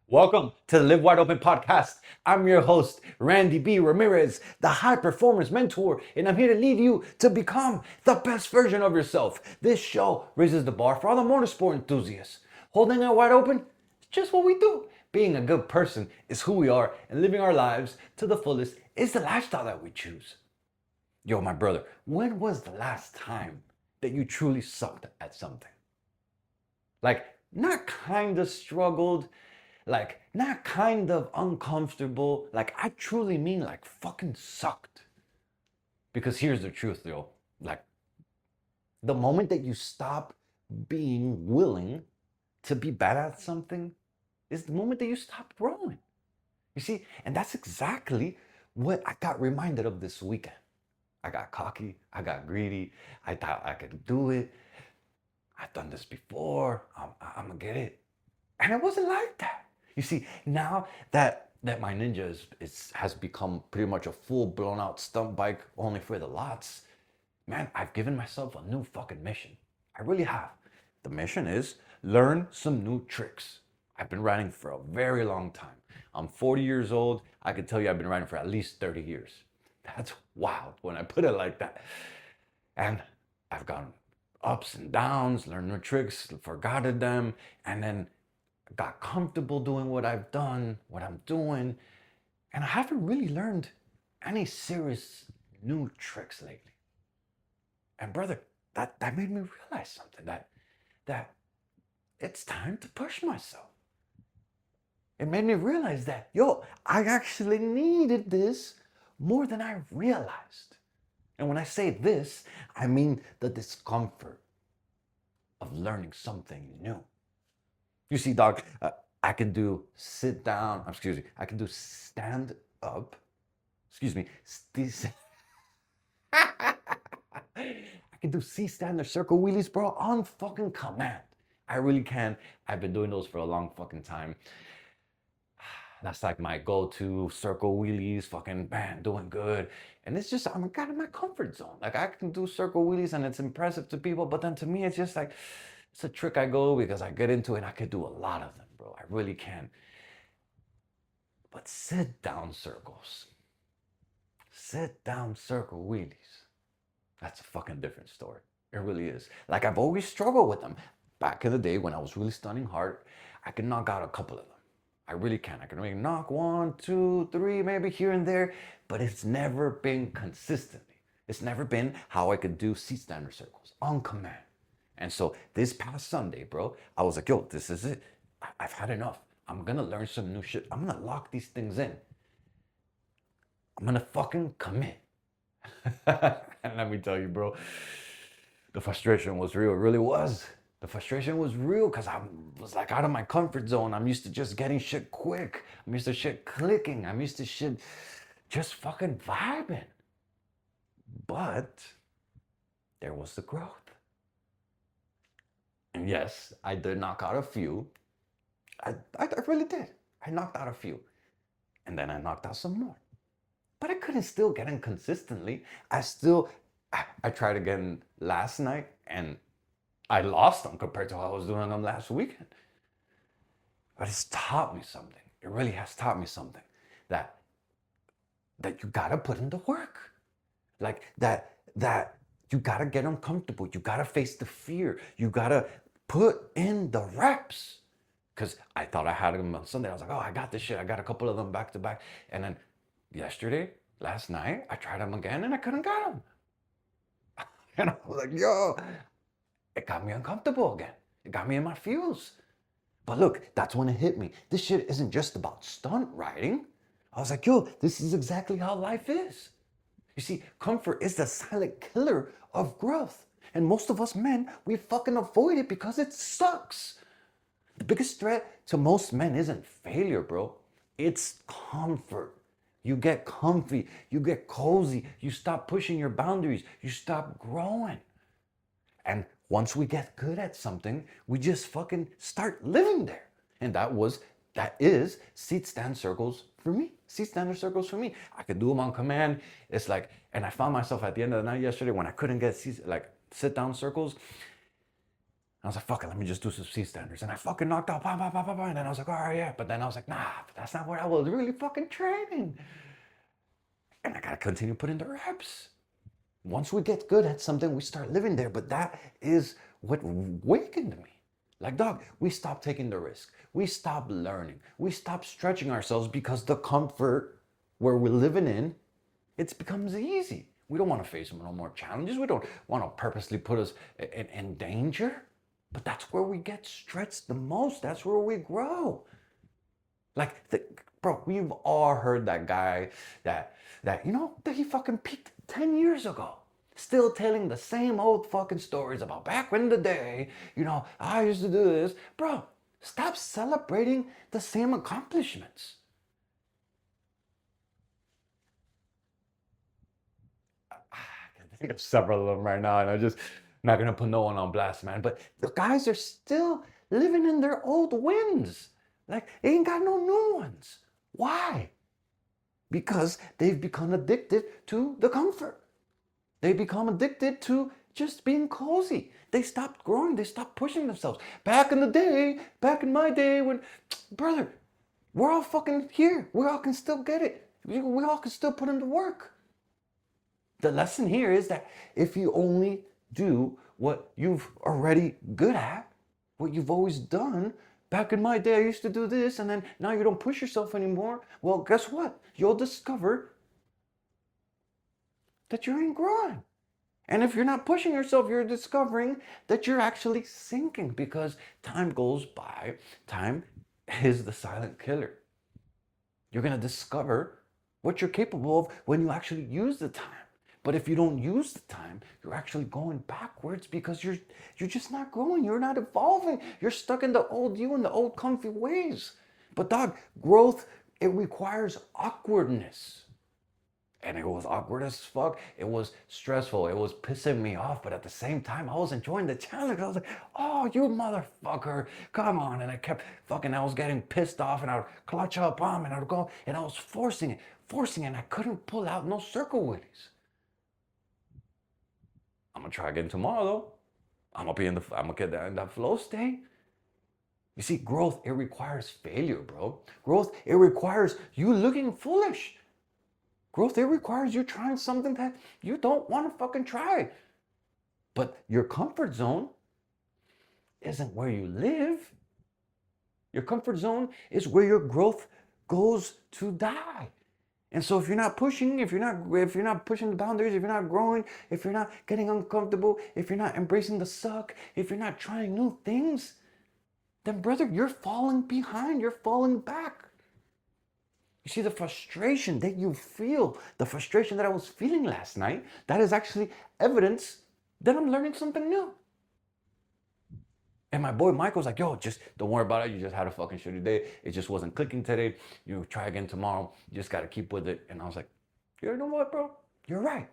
Welcome to the Live Wide Open podcast. I'm your host, Randy B. Ramirez, the high performance mentor, and I'm here to lead you to become the best version of yourself. This show raises the bar for all the motorsport enthusiasts. Holding it wide open is just what we do. Being a good person is who we are, and living our lives to the fullest is the lifestyle that we choose. Yo, my brother, when was the last time that you truly sucked at something? Like, not kind of struggled, like, not kind of uncomfortable. Like, I truly mean, like, fucking sucked. Because here's the truth, yo. Like, the moment that you stop being willing to be bad at something is the moment that you stop growing. You see, and that's exactly what I got reminded of this weekend. I got cocky, I got greedy, I thought I could do it. I've done this before, I'm gonna get it. And it wasn't like that. You see, now that my Ninja has become pretty much a full blown out stunt bike only for the lots, man, I've given myself a new fucking mission. I really have. The mission is learn some new tricks. I've been riding for a very long time. I'm 40 years old. I can tell you I've been riding for at least 30 years. That's wild when I put it like that. And I've gone ups and downs, learned new tricks, forgotten them, and then got comfortable doing what I've done, what I'm doing, and I haven't really learned any serious new tricks lately. And brother, that made me realize something that it's time to push myself. It made me realize that, yo, I actually needed this more than I realized. And when I say this, I mean the discomfort of learning something new. You see, dog, I can do sit down, excuse me, I can do stand up, excuse me, I can do C-stand or circle wheelies, bro, on fucking command. I really can. I've been doing those for a long fucking time. That's like my go-to circle wheelies, fucking man, doing good. And it's just, I'm kind of in my comfort zone. Like I can do circle wheelies and it's impressive to people, but then to me, it's just like, it's a trick I go because I get into it and I could do a lot of them, bro. I really can. But sit down circle wheelies, that's a fucking different story. It really is. Like I've always struggled with them. Back in the day when I was really stunning hard, I could knock out a couple of them. I really can. I can maybe knock one, two, three, maybe here and there, but it's never been consistently. It's never been how I could do seat stander circles on command. And so this past Sunday, bro, I was like, yo, this is it. I've had enough. I'm gonna learn some new shit. I'm gonna lock these things in. I'm gonna fucking commit. And let me tell you, bro, the frustration was real. It really was. The frustration was real because I was like out of my comfort zone. I'm used to just getting shit quick. I'm used to shit clicking. I'm used to shit just fucking vibing. But there was the growth. And yes, I did knock out a few. I really did. I knocked out a few. And then I knocked out some more. But I couldn't still get in consistently. I tried again last night and I lost them compared to how I was doing them last weekend. But it's taught me something. It really has taught me something that you gotta put in the work. Like that you gotta get uncomfortable. You gotta face the fear. You gotta put in the reps. Because I thought I had them on Sunday. I was like, oh, I got this shit. I got a couple of them back to back. And then last night, I tried them again and I couldn't get them. And I was like, yo, it got me uncomfortable again. It got me in my feels. But look, that's when it hit me. This shit isn't just about stunt riding. I was like, yo, this is exactly how life is. You see, comfort is the silent killer of growth. And most of us men, we fucking avoid it because it sucks. The biggest threat to most men isn't failure, bro. It's comfort. You get comfy, you get cozy, you stop pushing your boundaries, you stop growing. And once we get good at something, we just fucking start living there. And that is seat stand circles for me. Seat stander circles for me. I could do them on command. It's like, and I found myself at the end of the night yesterday when I couldn't get sit down circles. I was like, fuck it, let me just do some C-standers. And I fucking knocked out, bah, bah, bah, bah, bah. And then I was like, all right, yeah. But then I was like, nah, that's not what I was really fucking training. And I gotta continue putting the reps. Once we get good at something, we start living there. But that is what awakened me. Like, dog, we stop taking the risk. We stop learning. We stop stretching ourselves because the comfort where we're living in, it becomes easy. We don't want to face no more challenges. We don't want to purposely put us in danger. But that's where we get stretched the most. That's where we grow. Like, bro, we've all heard that guy that that he fucking peaked 10 years ago. Still telling the same old fucking stories about back in the day, I used to do this. Bro, stop celebrating the same accomplishments. I can think of several of them right now, and I'm just not gonna put no one on blast, man. But the guys are still living in their old wins. Like, they ain't got no new ones. Why? Because they've become addicted to the comfort. They become addicted to just being cozy. They stopped growing. They stopped pushing themselves. Back in my day when, brother, we're all fucking here. We all can still get it. We all can still put in the work. The lesson here is that if you only do what you've already good at, what you've always done, back in my day I used to do this, and then now you don't push yourself anymore, well, guess what? You'll discover that you ain't growing. And if you're not pushing yourself, you're discovering that you're actually sinking because time goes by. Time is the silent killer. You're going to discover what you're capable of when you actually use the time. But if you don't use the time, you're actually going backwards because you're just not growing. You're not evolving. You're stuck in the old you and the old comfy ways. But dog, growth, it requires awkwardness. And it was awkward as fuck. It was stressful. It was pissing me off. But at the same time, I was enjoying the challenge. I was like, oh, you motherfucker, come on. And I was getting pissed off, and I would clutch up on, and I would go, and I was forcing it, and I couldn't pull out no circle wheelies. I'm gonna try again tomorrow though. I'm gonna get in that flow state. You see, growth, it requires failure, bro. Growth, it requires you looking foolish. Growth, it requires you trying something that you don't want to fucking try. But your comfort zone isn't where you live. Your comfort zone is where your growth goes to die. And so if you're not pushing, if you're not pushing the boundaries, if you're not growing, if you're not getting uncomfortable, if you're not embracing the suck, if you're not trying new things, then brother, you're falling behind, you're falling back. You see, the frustration that you feel, the frustration that I was feeling last night, that is actually evidence that I'm learning something new. And my boy Michael's like, yo, just don't worry about it. You just had a fucking shitty day. It just wasn't clicking today. You try again tomorrow. You just got to keep with it. And I was like, you know what, bro? You're right.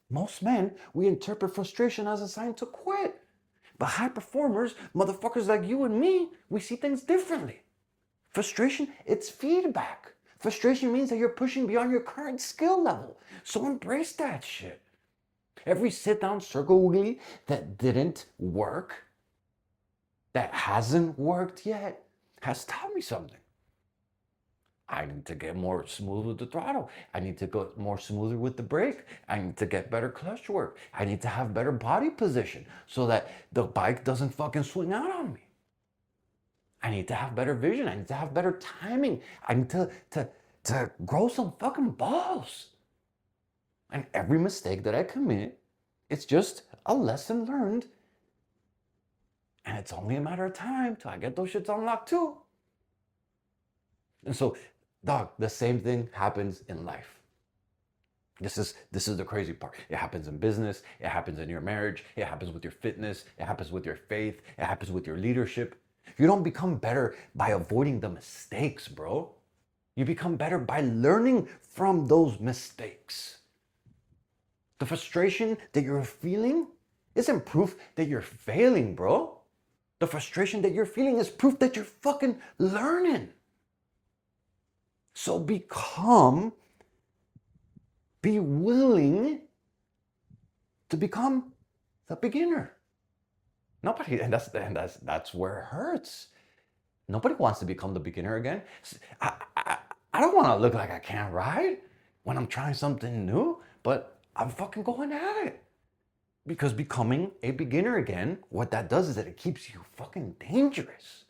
Most men, we interpret frustration as a sign to quit. But high performers, motherfuckers like you and me, we see things differently. Frustration, it's feedback. Frustration means that you're pushing beyond your current skill level. So embrace that shit. Every sit-down circle wheelie that didn't work, that hasn't worked yet, has taught me something. I need to get more smooth with the throttle. I need to go more smoother with the brake. I need to get better clutch work. I need to have better body position so that the bike doesn't fucking swing out on me. I need to have better vision. I need to have better timing. I need to grow some fucking balls. And every mistake that I commit, it's just a lesson learned. And it's only a matter of time till I get those shits unlocked too. And so, dog, the same thing happens in life. This is the crazy part. It happens in business. It happens in your marriage. It happens with your fitness. It happens with your faith. It happens with your leadership. You don't become better by avoiding the mistakes, bro. You become better by learning from those mistakes. The frustration that you're feeling isn't proof that you're failing, bro. The frustration that you're feeling is proof that you're fucking learning. So be willing to become the beginner. Nobody, and that's where it hurts. Nobody wants to become the beginner again. I don't want to look like I can't ride when I'm trying something new, but I'm fucking going at it. Because becoming a beginner again, what that does is that it keeps you fucking dangerous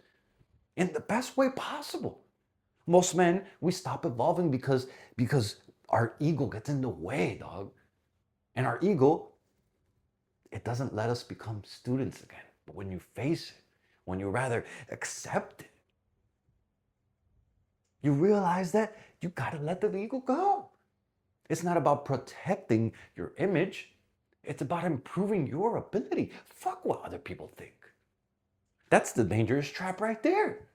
in the best way possible. Most men, we stop evolving because our ego gets in the way, dog. And our ego, it doesn't let us become students again. But when you face it, when you rather accept it, you realize that you gotta let the ego go. It's not about protecting your image. It's about improving your ability. Fuck what other people think. That's the dangerous trap right there.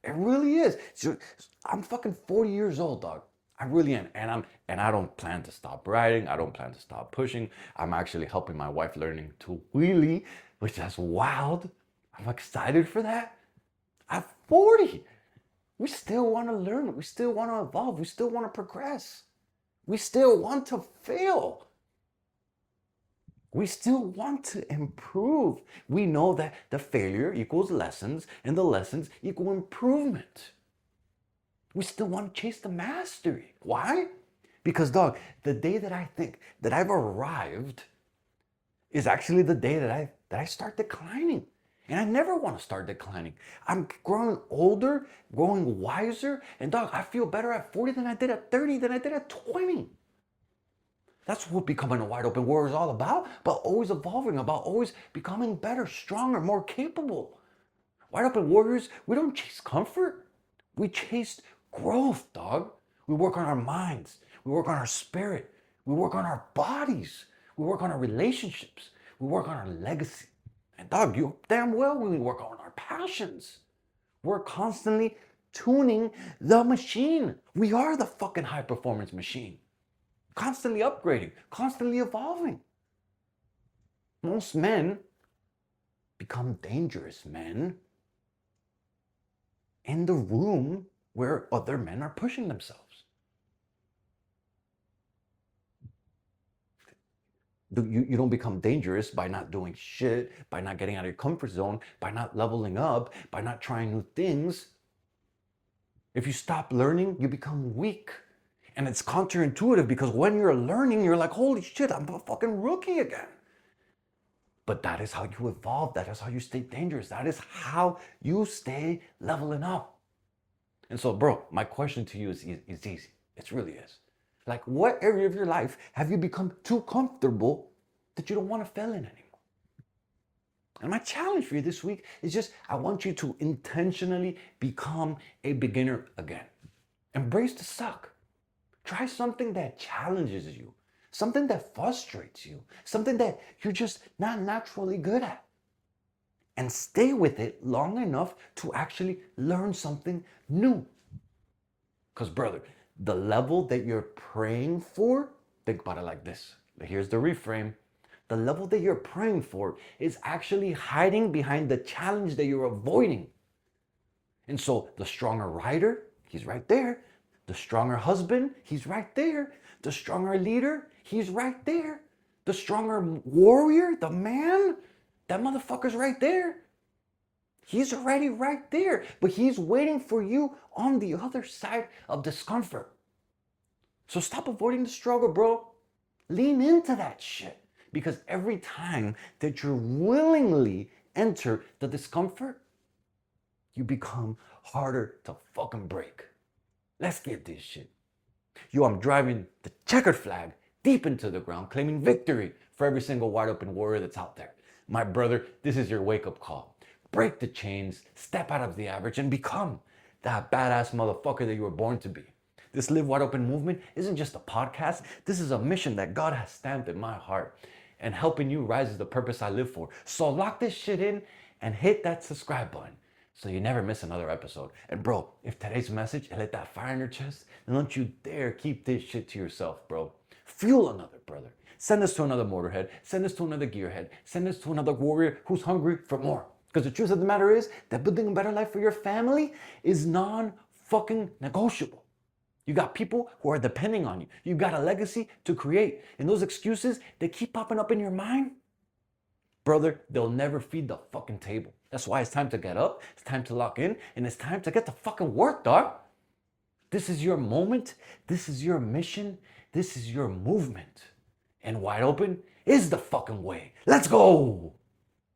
It really is. So, I'm fucking 40 years old, dog. I really am. And I don't plan to stop riding. I don't plan to stop pushing. I'm actually helping my wife learning to wheelie, which is wild. I'm excited for that. At 40, we still want to learn. We still want to evolve. We still want to progress. We still want to fail. We still want to improve. We know that the failure equals lessons and the lessons equal improvement. We still want to chase the mastery. Why? Because, dog, the day that I think that I've arrived is actually the day that I start declining. And I never want to start declining. I'm growing older, growing wiser, and dog, I feel better at 40 than I did at 30 than I did at 20. That's what becoming a wide open warrior is all about always evolving, about always becoming better, stronger, more capable. Wide open warriors, we don't chase comfort. We chase growth, dog. We work on our minds. We work on our spirit. We work on our bodies. We work on our relationships. We work on our legacy. And dog, you damn well we work on our passions. We're constantly tuning the machine. We are the fucking high performance machine. Constantly upgrading, constantly evolving. Most men become dangerous men in the room where other men are pushing themselves. You don't become dangerous by not doing shit, by not getting out of your comfort zone, by not leveling up, by not trying new things. If you stop learning, you become weak. And it's counterintuitive because when you're learning, you're like, holy shit, I'm a fucking rookie again. But that is how you evolve. That is how you stay dangerous. That is how you stay leveling up. And so, bro, my question to you is easy. It really is. Like, what area of your life have you become too comfortable that you don't want to fail in anymore? And my challenge for you this week is just, I want you to intentionally become a beginner again. Embrace the suck. Try something that challenges you, something that frustrates you, something that you're just not naturally good at. And stay with it long enough to actually learn something new. Because, brother, the level that you're praying for, think about it like this. Here's the reframe. The level that you're praying for is actually hiding behind the challenge that you're avoiding. And so the stronger rider, he's right there. The stronger husband, he's right there. The stronger leader, he's right there. The stronger warrior, the man, that motherfucker's right there. He's already right there, but he's waiting for you on the other side of discomfort. So stop avoiding the struggle, bro. Lean into that shit. Because every time that you willingly enter the discomfort, you become harder to fucking break. Let's get this shit. Yo, I'm driving the checkered flag deep into the ground, claiming victory for every single wide open warrior that's out there. My brother, this is your wake-up call. Break the chains, step out of the average, and become that badass motherfucker that you were born to be. This Live Wide Open movement isn't just a podcast. This is a mission that God has stamped in my heart. And helping you rise is the purpose I live for. So lock this shit in and hit that subscribe button so you never miss another episode. And bro, if today's message lit that fire in your chest, then don't you dare keep this shit to yourself, bro. Fuel another brother. Send this to another motorhead. Send this to another gearhead. Send this to another warrior who's hungry for more. Because the truth of the matter is that building a better life for your family is non-fucking negotiable. You got people who are depending on you. You got a legacy to create. And those excuses, they keep popping up in your mind. brother, they'll never feed the fucking table. That's why it's time to get up, it's time to lock in, and it's time to get to fucking work, dog. This is your moment, this is your mission, this is your movement. And wide open is the fucking way. Let's go!